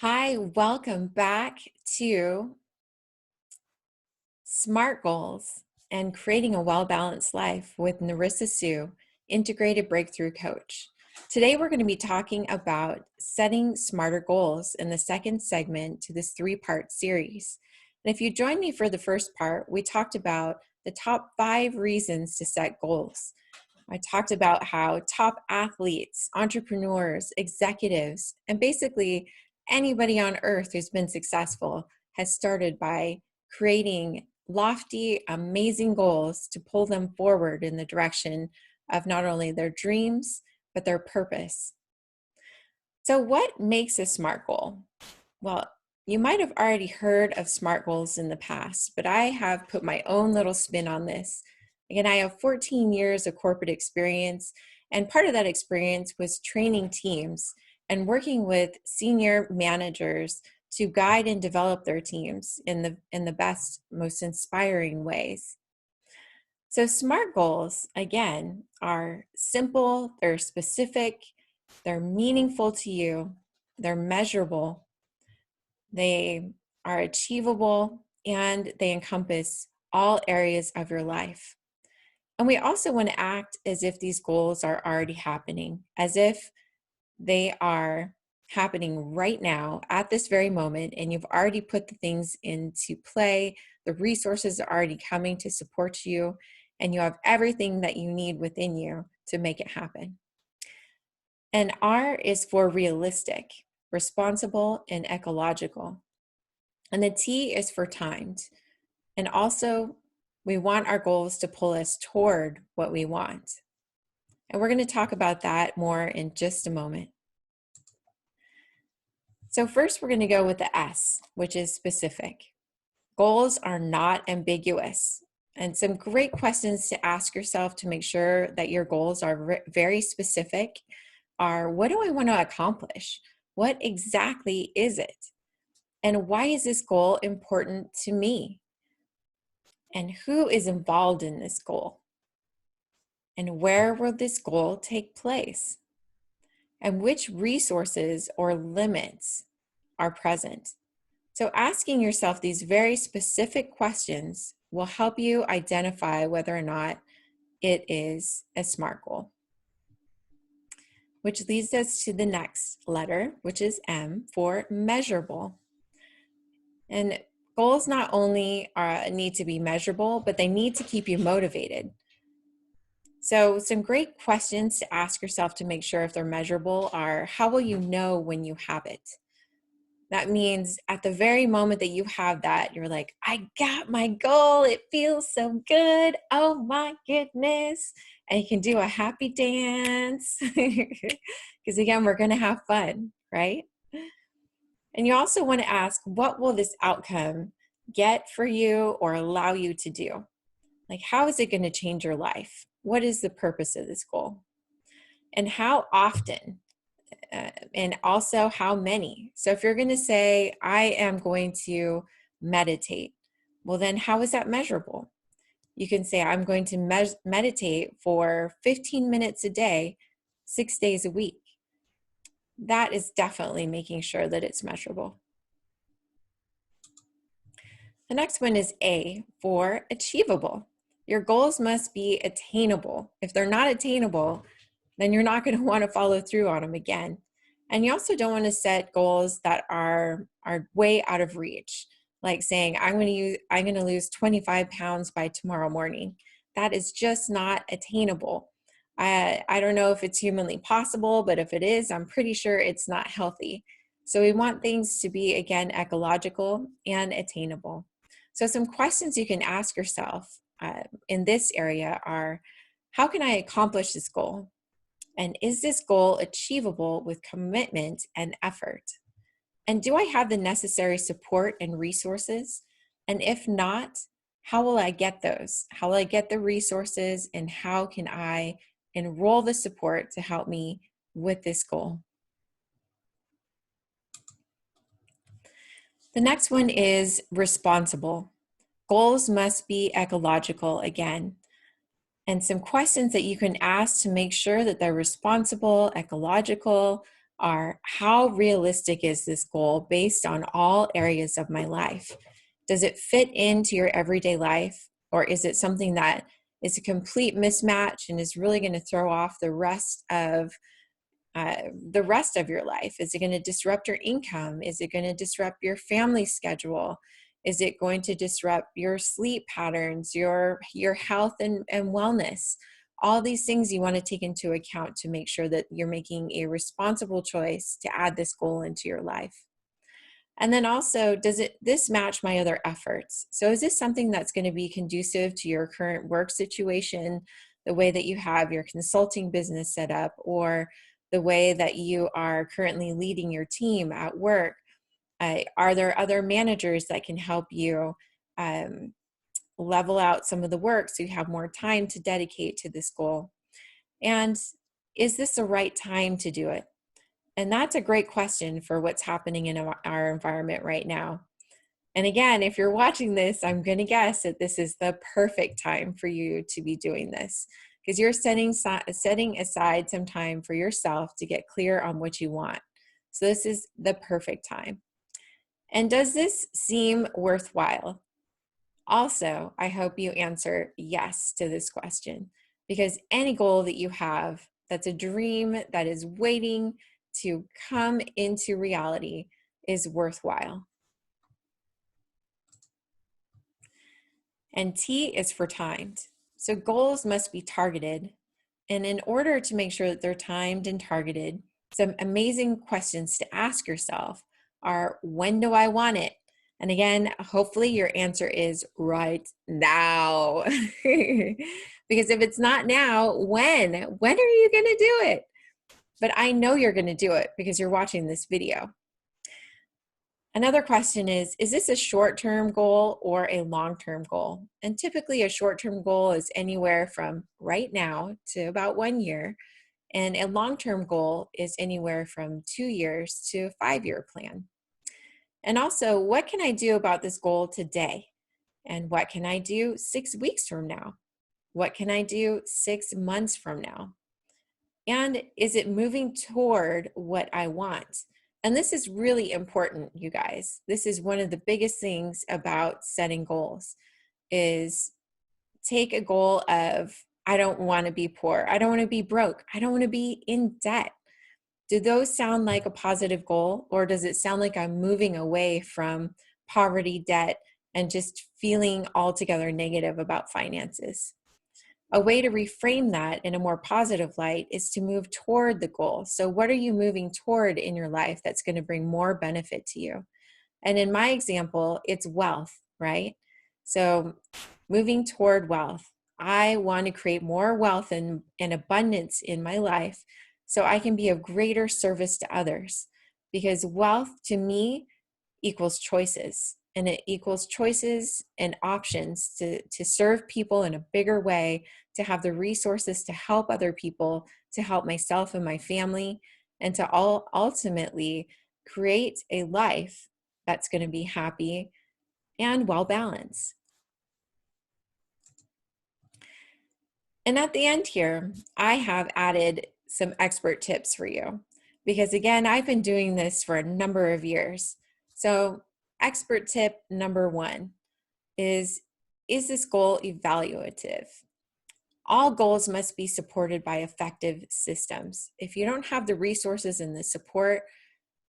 Hi, welcome back to SMART Goals and Creating a Well-Balanced Life with Nerrissa Hsu, Integrated Breakthrough Coach. Today we're going to be talking about setting smarter goals in the second segment to this three-part series. And if you joined me for the first part, we talked about the top 5 reasons to set goals. I talked about how top athletes, entrepreneurs, executives, and basically anybody on earth who's been successful has started by creating lofty, amazing goals to pull them forward in the direction of not only their dreams, but their purpose. So what makes a SMART goal? Well, you might have already heard of SMART goals in the past, but I have put my own little spin on this. Again, I have 14 years of corporate experience, and part of that experience was training teams and working with senior managers to guide and develop their teams in the best, most inspiring ways. So SMART goals, again, are simple, they're specific, they're meaningful to you, they're measurable, they are achievable, and they encompass all areas of your life. And we also want to act as if these goals are already happening, as if they are happening right now at this very moment, and you've already put the things into play. The resources are already coming to support you, and you have everything that you need within you to make it happen. And R is for realistic, responsible, and ecological. And the T is for timed. And also, we want our goals to pull us toward what we want. And we're going to talk about that more in just a moment. So first, we're going to go with the S, which is specific. Goals are not ambiguous. And some great questions to ask yourself to make sure that your goals are very specific are, what do I want to accomplish? What exactly is it? And why is this goal important to me? And who is involved in this goal? And where will this goal take place? And which resources or limits are present? So asking yourself these very specific questions will help you identify whether or not it is a SMART goal. Which leads us to the next letter, which is M, for measurable. And goals not only need to be measurable, but they need to keep you motivated. So some great questions to ask yourself to make sure if they're measurable are, how will you know when you have it? That means at the very moment that you have that, you're like, I got my goal. It feels so good. Oh my goodness. And you can do a happy dance. Because again, we're going to have fun, right? And you also want to ask, what will this outcome get for you or allow you to do? Like, how is it going to change your life? What is the purpose of this goal? And how often? And also how many? So if you're going to say, I am going to meditate, well, then how is that measurable? You can say, I'm going to meditate for 15 minutes a day, 6 days a week. That is definitely making sure that it's measurable. The next one is A, for achievable. Your goals must be attainable. If they're not attainable, then you're not going to want to follow through on them again. And you also don't want to set goals that are way out of reach, like saying, I'm going to lose 25 pounds by tomorrow morning. That is just not attainable. I don't know if it's humanly possible, but if it is, I'm pretty sure it's not healthy. So we want things to be, again, ecological and attainable. So some questions you can ask yourself in this area are, how can I accomplish this goal? And is this goal achievable with commitment and effort? And do I have the necessary support and resources? And if not, how will I get those? How will I get the resources, and how can I enroll the support to help me with this goal? The next one is responsible. Goals must be ecological again. And some questions that you can ask to make sure that they're responsible, ecological, are, how realistic is this goal based on all areas of my life? Does it fit into your everyday life, or is it something that is a complete mismatch and is really going to throw off the rest of your life? Is it going to disrupt your income? Is it going to disrupt your family schedule? Is it going to disrupt your sleep patterns, your health and wellness? All these things you want to take into account to make sure that you're making a responsible choice to add this goal into your life. And then also, does this match my other efforts? So is this something that's going to be conducive to your current work situation, the way that you have your consulting business set up, or the way that you are currently leading your team at work? Are there other managers that can help you level out some of the work so you have more time to dedicate to this goal? And is this the right time to do it? And that's a great question for what's happening in our environment right now. And again, if you're watching this, I'm going to guess that this is the perfect time for you to be doing this, because you're setting aside some time for yourself to get clear on what you want. So this is the perfect time. And does this seem worthwhile? Also, I hope you answer yes to this question, because any goal that you have that's a dream that is waiting to come into reality is worthwhile. And T is for timed. So goals must be targeted. And in order to make sure that they're timed and targeted, some amazing questions to ask yourself are, when do I want it? And again, hopefully your answer is right now. Because if it's not now, when? When are you going to do it? But I know you're going to do it because you're watching this video. Another question is this a short-term goal or a long-term goal? And typically a short-term goal is anywhere from right now to about 1 year. And a long-term goal is anywhere from 2 years to a 5-year plan. And also, what can I do about this goal today? And what can I do 6 weeks from now? What can I do 6 months from now? And is it moving toward what I want? And this is really important, you guys. This is one of the biggest things about setting goals is take a goal of, I don't want to be poor. I don't want to be broke. I don't want to be in debt. Do those sound like a positive goal, or does it sound like I'm moving away from poverty, debt, and just feeling altogether negative about finances? A way to reframe that in a more positive light is to move toward the goal. So what are you moving toward in your life that's going to bring more benefit to you? And in my example, it's wealth, right? So moving toward wealth. I want to create more wealth and abundance in my life so I can be of greater service to others. Because wealth to me equals choices, and it equals choices and options to serve people in a bigger way, to have the resources to help other people, to help myself and my family, and to ultimately create a life that's going to be happy and well balanced. And at the end here, I have added some expert tips for you, because again, I've been doing this for a number of years. So expert tip number 1 is this goal evaluative? All goals must be supported by effective systems. If you don't have the resources and the support,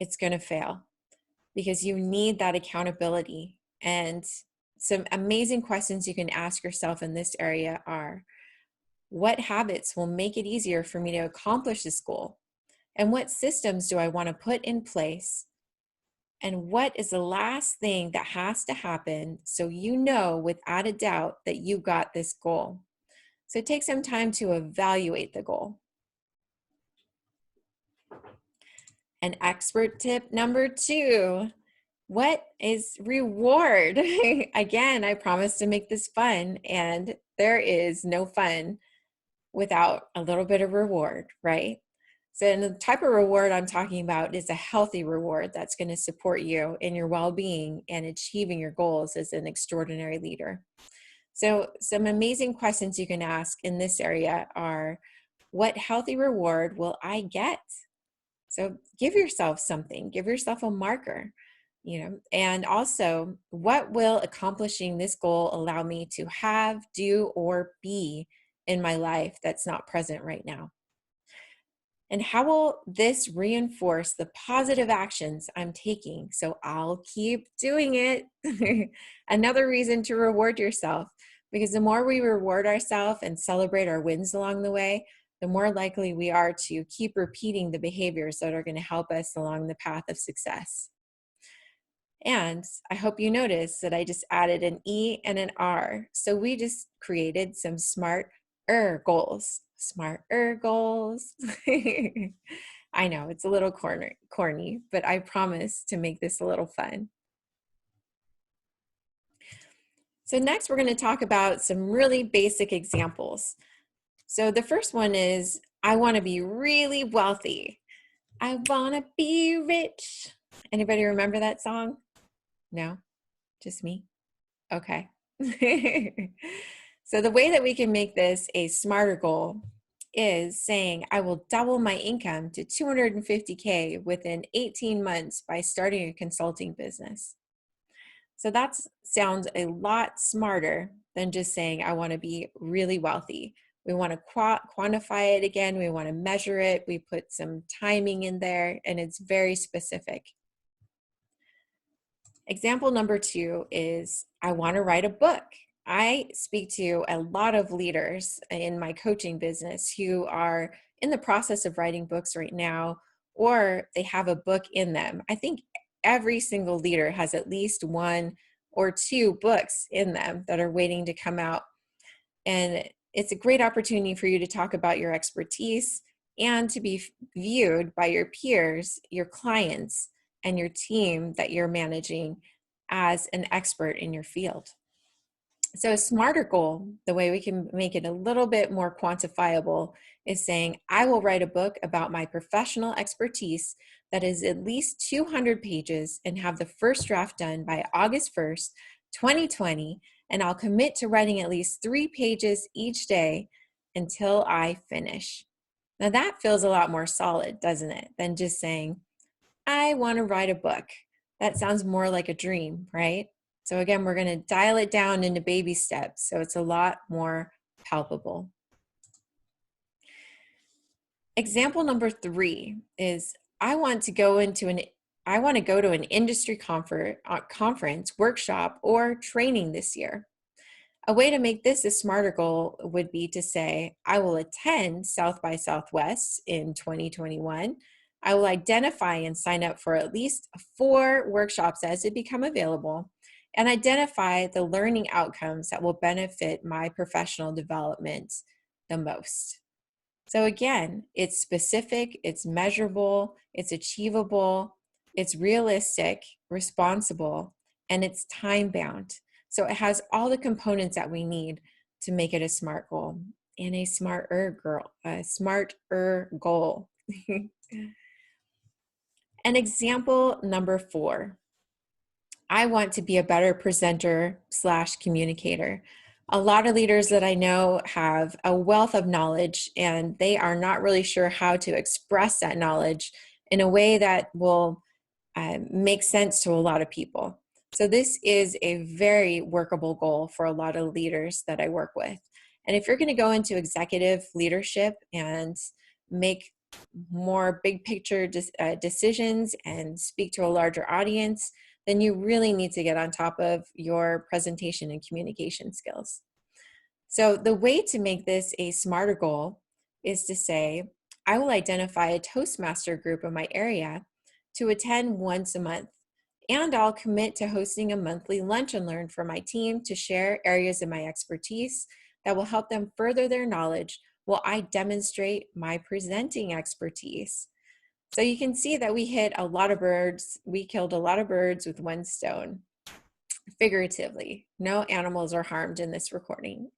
it's going to fail, because you need that accountability. And some amazing questions you can ask yourself in this area are, what habits will make it easier for me to accomplish this goal? And what systems do I want to put in place? And what is the last thing that has to happen so you know without a doubt that you got this goal? So take some time to evaluate the goal. And expert tip number 2, what is reward? Again, I promise to make this fun, and there is no fun without a little bit of reward, right? So the type of reward I'm talking about is a healthy reward that's going to support you in your well-being and achieving your goals as an extraordinary leader. So some amazing questions you can ask in this area are, what healthy reward will I get? So give yourself something, give yourself a marker, and also what will accomplishing this goal allow me to have, do, or be in my life that's not present right now? And how will this reinforce the positive actions I'm taking so I'll keep doing it? Another reason to reward yourself, because the more we reward ourselves and celebrate our wins along the way, the more likely we are to keep repeating the behaviors that are going to help us along the path of success. And I hope you noticed that I just added an E and an R. So we just created some smart-er goals. Smart-er goals. I know it's a little corny, but I promise to make this a little fun. So next we're going to talk about some really basic examples. So the first one is, I want to be really wealthy. I want to be rich. Anybody remember that song? No? Just me? Okay. So the way that we can make this a smarter goal is saying, I will double my income to 250K within 18 months by starting a consulting business. So that sounds a lot smarter than just saying, I want to be really wealthy. We want to quantify it again. We want to measure it. We put some timing in there, and it's very specific. Example number 2 is, I want to write a book. I speak to a lot of leaders in my coaching business who are in the process of writing books right now, or they have a book in them. I think every single leader has at least 1 or 2 books in them that are waiting to come out. And it's a great opportunity for you to talk about your expertise and to be viewed by your peers, your clients, and your team that you're managing as an expert in your field. So a smarter goal, the way we can make it a little bit more quantifiable, is saying, I will write a book about my professional expertise that is at least 200 pages and have the first draft done by August 1st, 2020, and I'll commit to writing at least 3 pages each day until I finish. Now that feels a lot more solid, doesn't it, than just saying, I want to write a book. That sounds more like a dream, right? So again, we're going to dial it down into baby steps, so it's a lot more palpable. Example number 3 is, I want to go to an industry conference, workshop, or training this year. A way to make this a smarter goal would be to say, I will attend South by Southwest in 2021. I will identify and sign up for at least 4 workshops as they become available, and identify the learning outcomes that will benefit my professional development the most. So again, it's specific, it's measurable, it's achievable, it's realistic, responsible, and it's time-bound. So it has all the components that we need to make it a smart goal and a smarter goal. And example number 4, I want to be a better presenter/communicator. A lot of leaders that I know have a wealth of knowledge, and they are not really sure how to express that knowledge in a way that will make sense to a lot of people. So this is a very workable goal for a lot of leaders that I work with. And if you're going to go into executive leadership and make more big picture decisions and speak to a larger audience, then you really need to get on top of your presentation and communication skills. So the way to make this a smarter goal is to say, I will identify a Toastmaster group in my area to attend once a month, and I'll commit to hosting a monthly lunch and learn for my team to share areas of my expertise that will help them further their knowledge while I demonstrate my presenting expertise. So you can see that we hit a lot of birds. We killed a lot of birds with 1 stone, figuratively. No animals are harmed in this recording.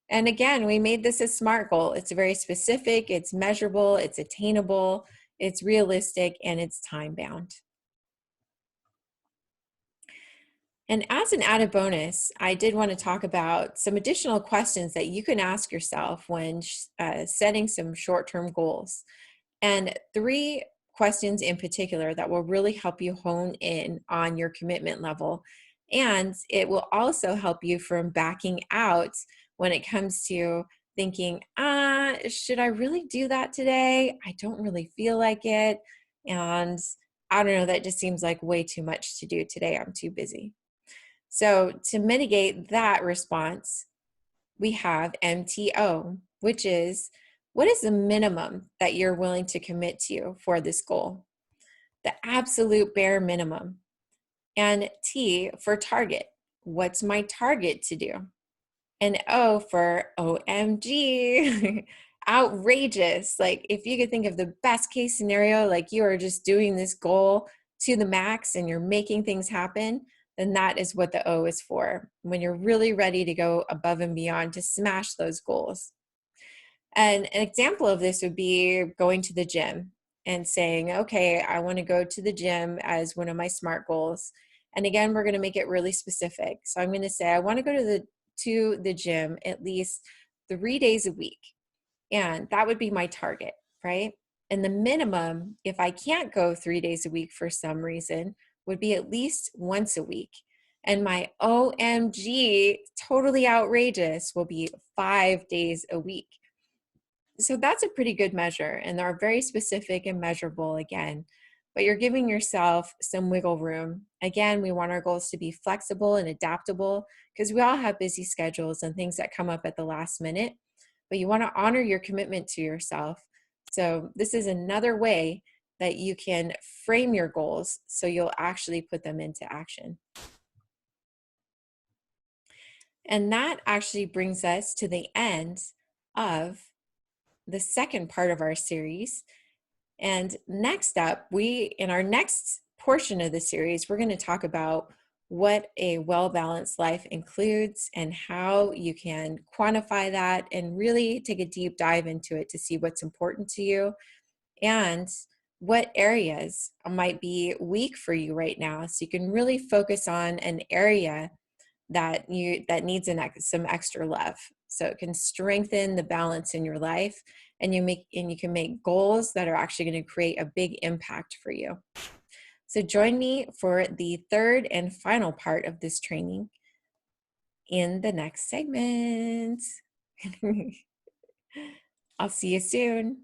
And again, we made this a SMART goal. It's very specific, it's measurable, it's attainable, it's realistic, and it's time-bound. And as an added bonus, I did want to talk about some additional questions that you can ask yourself when setting some short-term goals. And 3 questions in particular that will really help you hone in on your commitment level. And it will also help you from backing out when it comes to thinking, should I really do that today? I don't really feel like it. And I don't know, that just seems like way too much to do today. I'm too busy. So, to mitigate that response, we have MTO, which is what is the minimum that you're willing to commit to for this goal? The absolute bare minimum. And T for target. What's my target to do? And O for OMG, outrageous. Like if you could think of the best case scenario, like you are just doing this goal to the max and you're making things happen, then that is what the O is for. When you're really ready to go above and beyond to smash those goals. And an example of this would be going to the gym and saying, okay, I want to go to the gym as one of my SMART goals. And again, we're going to make it really specific. So I'm going to say I want to go to the gym at least 3 days a week. And that would be my target, right? And the minimum, if I can't go 3 days a week for some reason, would be at least once a week. And my OMG, totally outrageous, will be 5 days a week. So that's a pretty good measure, and they're very specific and measurable again, but you're giving yourself some wiggle room. Again, we want our goals to be flexible and adaptable because we all have busy schedules and things that come up at the last minute, but you want to honor your commitment to yourself. So this is another way that you can frame your goals so you'll actually put them into action. And that actually brings us to the end of the second part of our series. And next up, in our next portion of the series, we're going to talk about what a well-balanced life includes and how you can quantify that and really take a deep dive into it to see what's important to you and what areas might be weak for you right now. So you can really focus on an area that needs some extra love, so it can strengthen the balance in your life, and you can make goals that are actually going to create a big impact for you. So join me for the third and final part of this training in the next segment. I'll see you soon.